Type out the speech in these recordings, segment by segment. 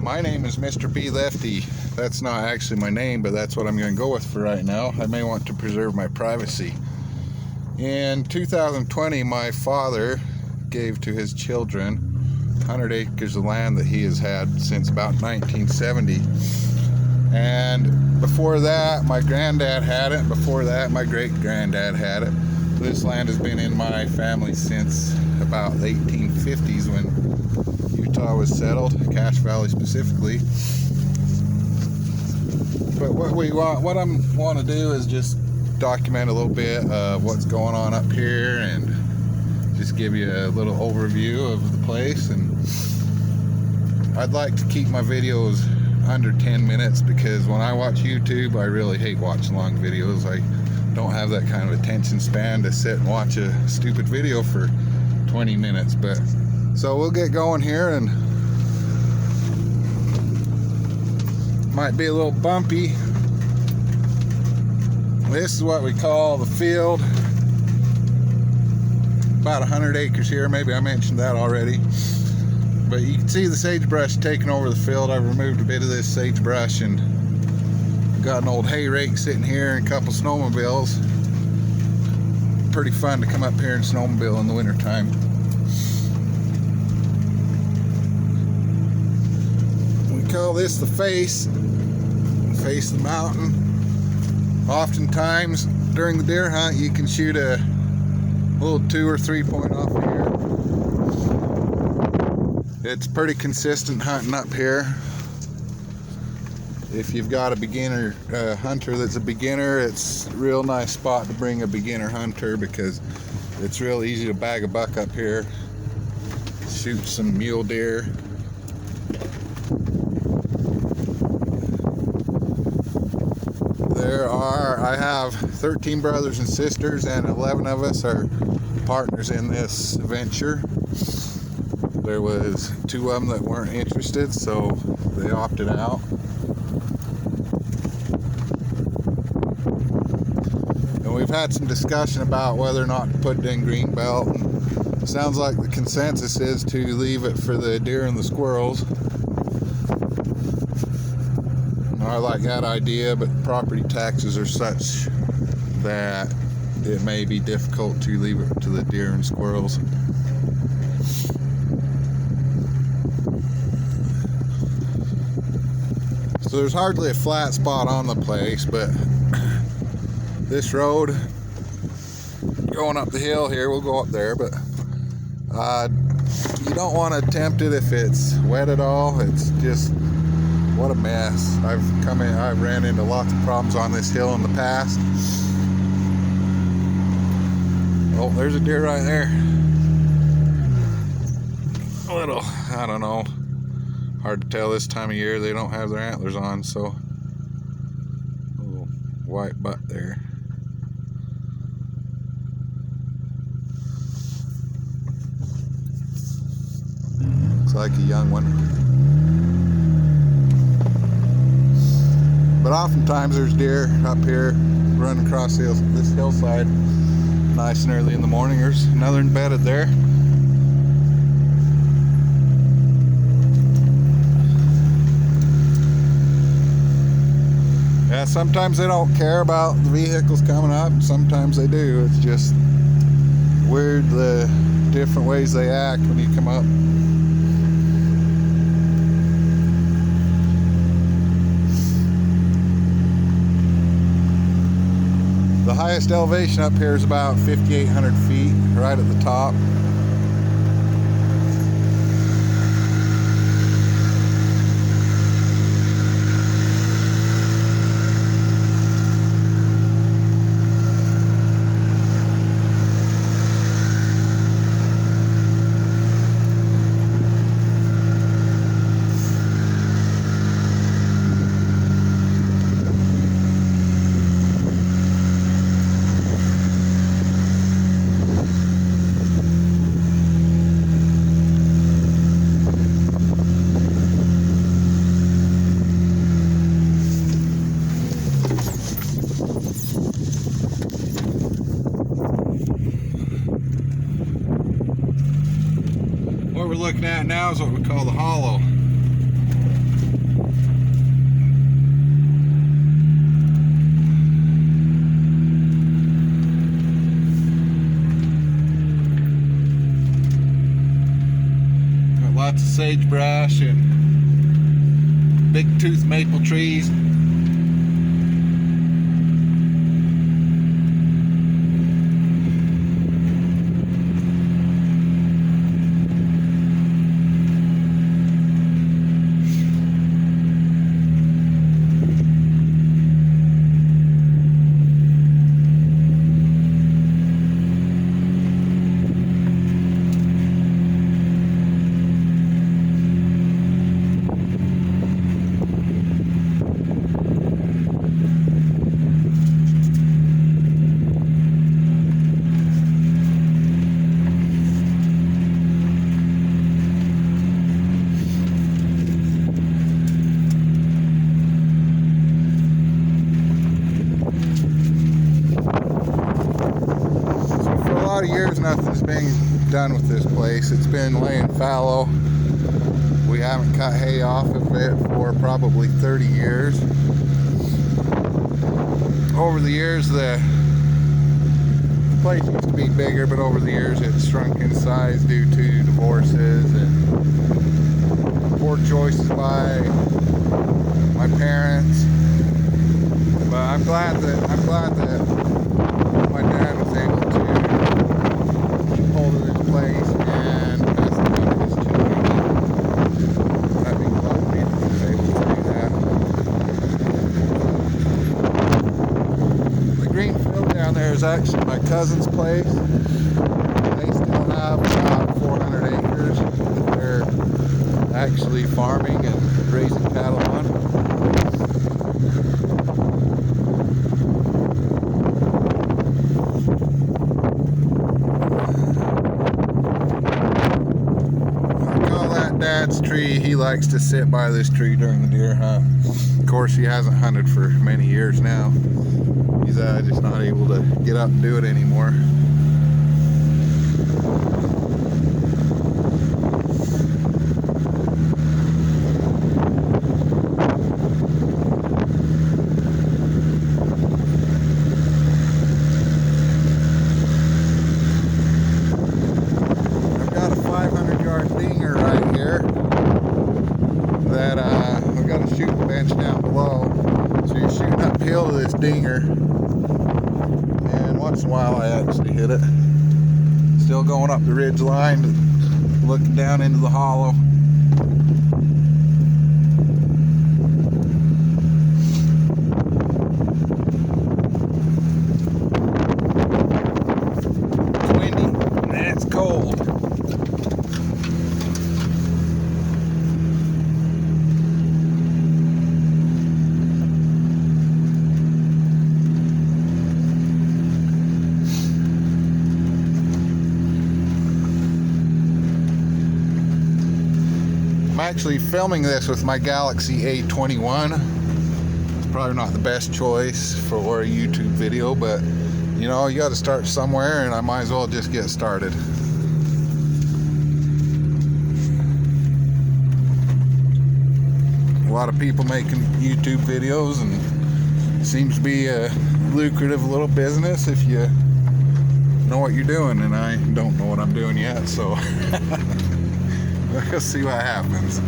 My name is Mr. B. Lefty. That's not actually my name, but that's what I'm going to go with for right now. I may want to preserve my privacy. In 2020, my father gave to his children 100 acres of land that he has had since about 1970. And before that, my granddad had it. Before that, my great-granddad had it. This land has been in my family since about the 1850s when Utah was settled, Cache Valley specifically. But what I want to do is just document a little bit of what's going on up here and just give you a little overview of the place. And I'd like to keep my videos under 10 minutes because when I watch YouTube, I really hate watching long videos. I don't have that kind of attention span to sit and watch a stupid video for 20 minutes. But so we'll get going here, and might be a little bumpy. This is what we call the field. About 100 acres here, maybe I mentioned that already. But you can see the sagebrush taking over the field. I've removed a bit of this sagebrush and got an old hay rake sitting here and a couple snowmobiles. Pretty fun to come up here and snowmobile in the wintertime. We call this the face of the mountain. Oftentimes during the deer hunt you can shoot a little 2 or 3 point off of here. It's pretty consistent hunting up here. If you've got a beginner hunter that's a beginner, it's a real nice spot to bring a beginner hunter because it's real easy to bag a buck up here, shoot some mule deer. I have 13 brothers and sisters, and 11 of us are partners in this venture. There was 2 of them that weren't interested, so they opted out. And we've had some discussion about whether or not to put it in Greenbelt. And it sounds like the consensus is to leave it for the deer and the squirrels. I like that idea, but property taxes are such that it may be difficult to leave it to the deer and squirrels. So there's hardly a flat spot on the place, but this road going up the hill here, we'll go up there, but you don't want to attempt it if it's wet at all. It's just, what a mess. I've ran into lots of problems on this hill in the past. Oh, there's a deer right there. A little, I don't know. Hard to tell this time of year. They don't have their antlers on, so a little white butt there. Looks like a young one. But oftentimes there's deer up here running across this hillside nice and early in the morning. There's another embedded there. Yeah, sometimes they don't care about the vehicles coming up, and sometimes they do. It's just weird the different ways they act when you come up. The highest elevation up here is about 5,800 feet, right at the top. What we're looking at now is what we call the hollow. lots of sagebrush and big tooth maple trees. Years nothing's been done with this place. It's been laying fallow. We haven't cut hay off of it for probably 30 years. Over the years the place used to be bigger, but over the years it's shrunk in size due to divorces and poor choices by my parents. But I'm glad that my dad was able to hold of this place and pass it down to his children. That means a lot to me that he was able to do that. The green field down there is actually my cousin's place. They still have about 400 acres that they're actually farming and raising cattle on. Dad's tree, he likes to sit by this tree during the deer hunt. Of course, he hasn't hunted for many years now. He's just not able to get up and do it anymore. I've got a 500-yard dinger right here that I've got a shooting bench down below, so you're shooting uphill to this dinger, and once in a while I actually hit it. Still going up the ridge line, looking down into the hollow. It's windy and it's cold. I'm actually filming this with my Galaxy A21. It's probably not the best choice for a YouTube video, but you know, you got to start somewhere, and I might as well just get started. A lot of people making YouTube videos, and it seems to be a lucrative little business if you know what you're doing, and I don't know what I'm doing yet, so we'll see what happens.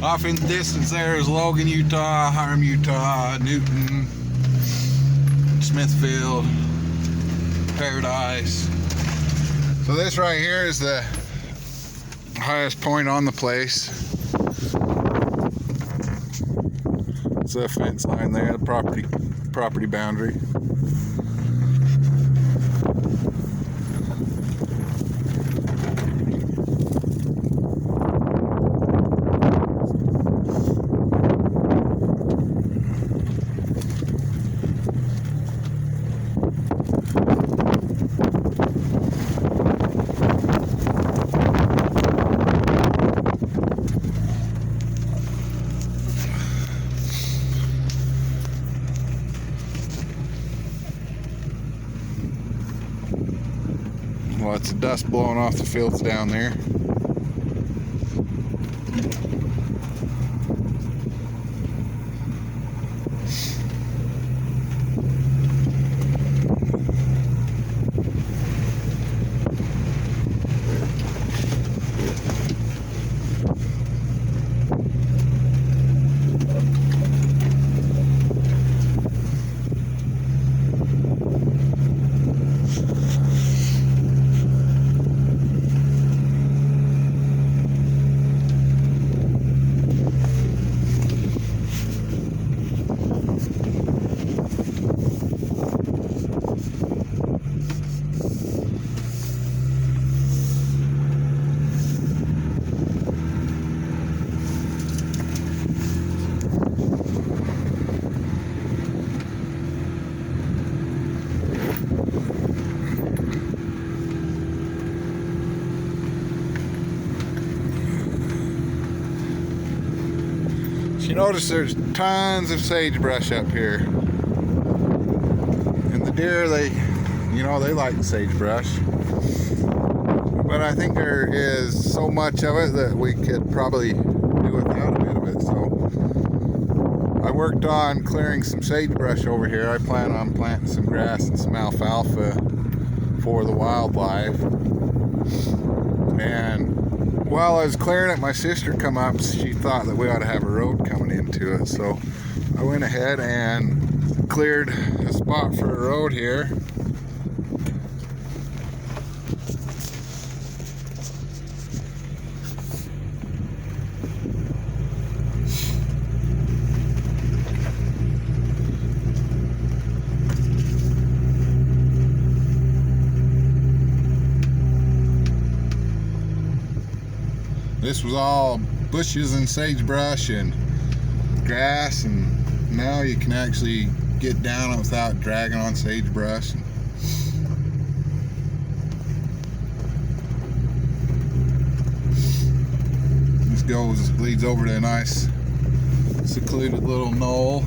Off in the distance there is Logan, Utah, Hiram, Utah, Newton, Smithfield, Paradise. So this right here is the highest point on the place. It's a fence line there, the property boundary. of dust blowing off the fields down there. You notice there's tons of sagebrush up here, and the deer, they like sagebrush, but I think there is so much of it that we could probably do without a bit of it. So I worked on clearing some sagebrush over here. I plan on planting some grass and some alfalfa for the wildlife, and while I was clearing it, my sister come up. She thought that we ought to have a road coming into it, so I went ahead and cleared a spot for a road here. This was all bushes and sagebrush and grass, and now you can actually get down it without dragging on sagebrush. This leads over to a nice secluded little knoll.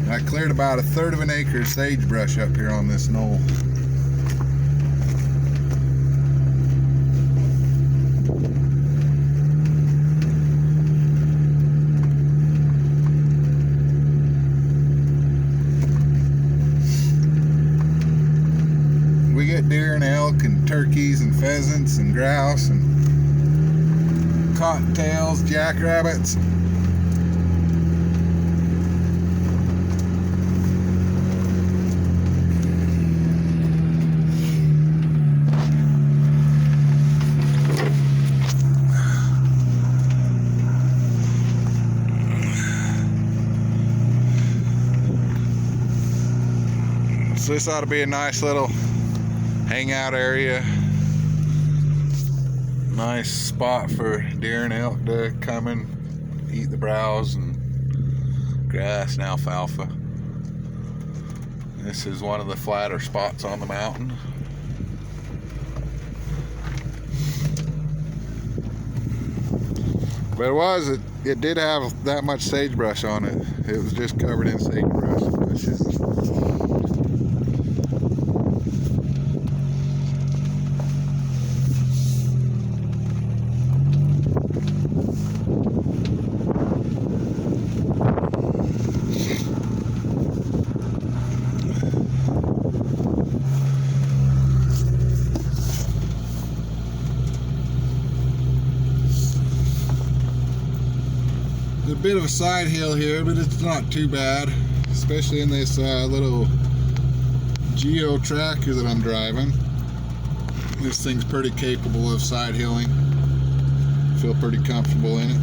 I cleared about 1/3 of an acre of sagebrush up here on this knoll. Deer and elk and turkeys and pheasants and grouse and cottontails, jackrabbits. So this ought to be a nice little hangout area, nice spot for deer and elk to come and eat the browse and grass and alfalfa. This is one of the flatter spots on the mountain. But it did have that much sagebrush on it. It was just covered in sagebrush bushes. A bit of a side hill here, but it's not too bad, especially in this little Geo tractor that I'm driving. This thing's pretty capable of side hilling. Feel pretty comfortable in it.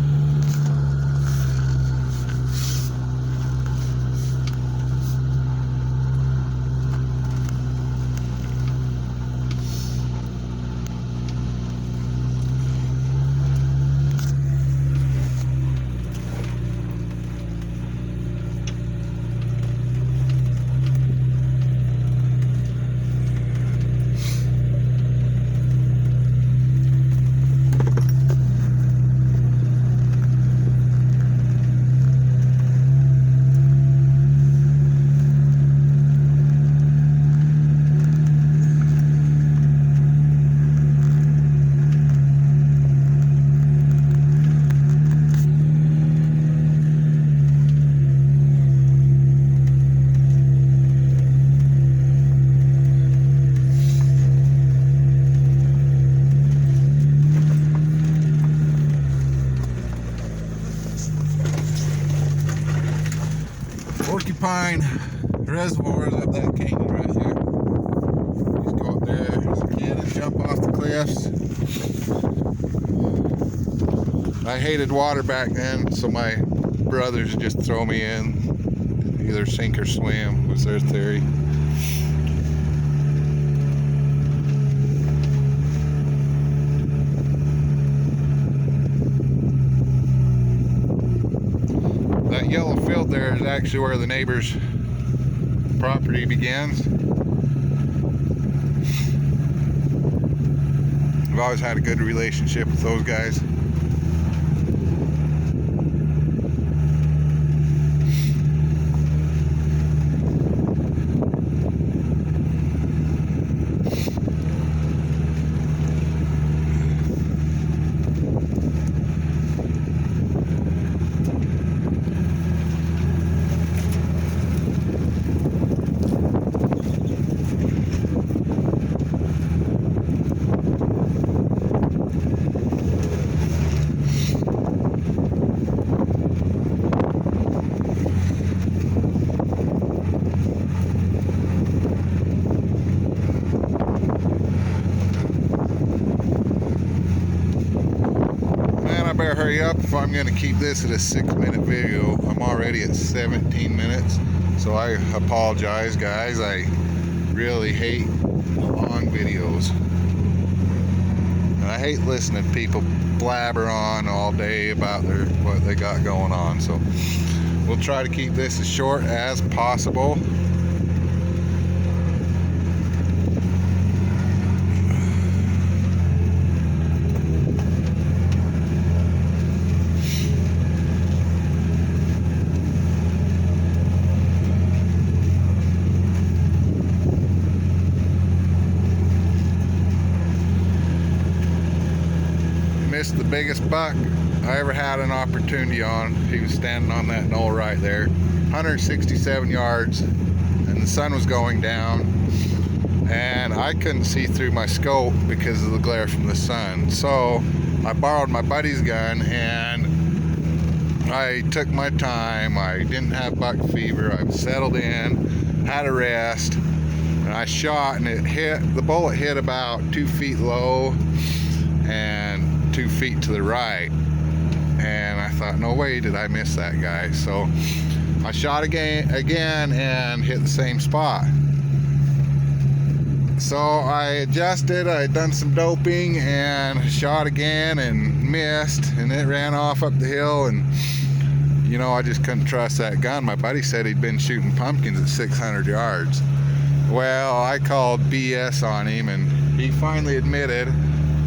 Pine reservoirs up that canyon right there. Just go up there as a kid and jump off the cliffs. I hated water back then, so my brothers just throw me in. Either sink or swim was their theory. That yellow field there is actually where the neighbor's property begins. I've always had a good relationship with those guys. I better hurry up if I'm going to keep this at a 6-minute video. I'm already at 17 minutes, so I apologize, guys. I really hate long videos, and I hate listening to people blabber on all day about what they got going on. So we'll try to keep this as short as possible. Missed the biggest buck I ever had an opportunity on. He was standing on that knoll right there, 167 yards, and the sun was going down, and I couldn't see through my scope because of the glare from the sun. So I borrowed my buddy's gun and I took my time. I didn't have buck fever. I was settled in, had a rest, and I shot, and the bullet hit about 2 feet low and 2 feet to the right, and I thought, no way did I miss that guy. So I shot again and hit the same spot. So I adjusted, I had done some doping, and shot again and missed, and it ran off up the hill. And you know, I just couldn't trust that gun. My buddy said he'd been shooting pumpkins at 600 yards. Well, I called BS on him, and he finally admitted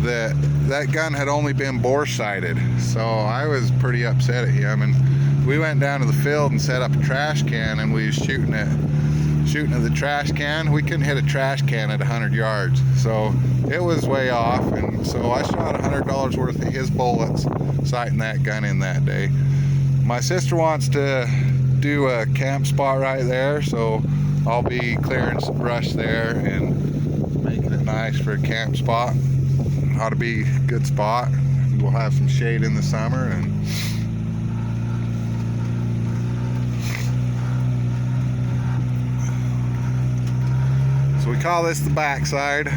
that gun had only been bore sighted. So I was pretty upset at him, and we went down to the field and set up a trash can, and we was shooting at the trash can. We couldn't hit a trash can at 100 yards, so it was way off. And so I shot $100 worth of his bullets sighting that gun in that day. My sister wants to do a camp spot right there, so I'll be clearing some brush there and making it nice for a camp spot. Ought to be a good spot. We'll have some shade in the summer, and so we call this the backside.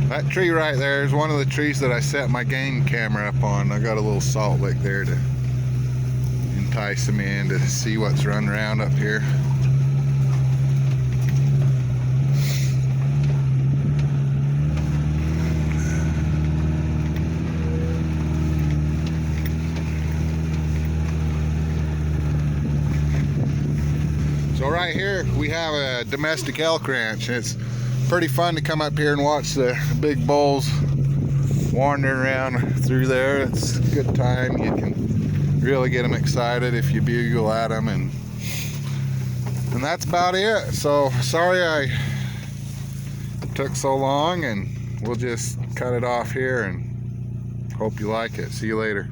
That tree right there is one of the trees that I set my game camera up on. I got a little salt lick there to entice them in to see what's running around up here. So right here we have a domestic elk ranch, and it's pretty fun to come up here and watch the big bulls wandering around through there. It's a good time. You can really get them excited if you bugle at them, and that's about it. So sorry I took so long, and we'll just cut it off here, and hope you like it. See you later.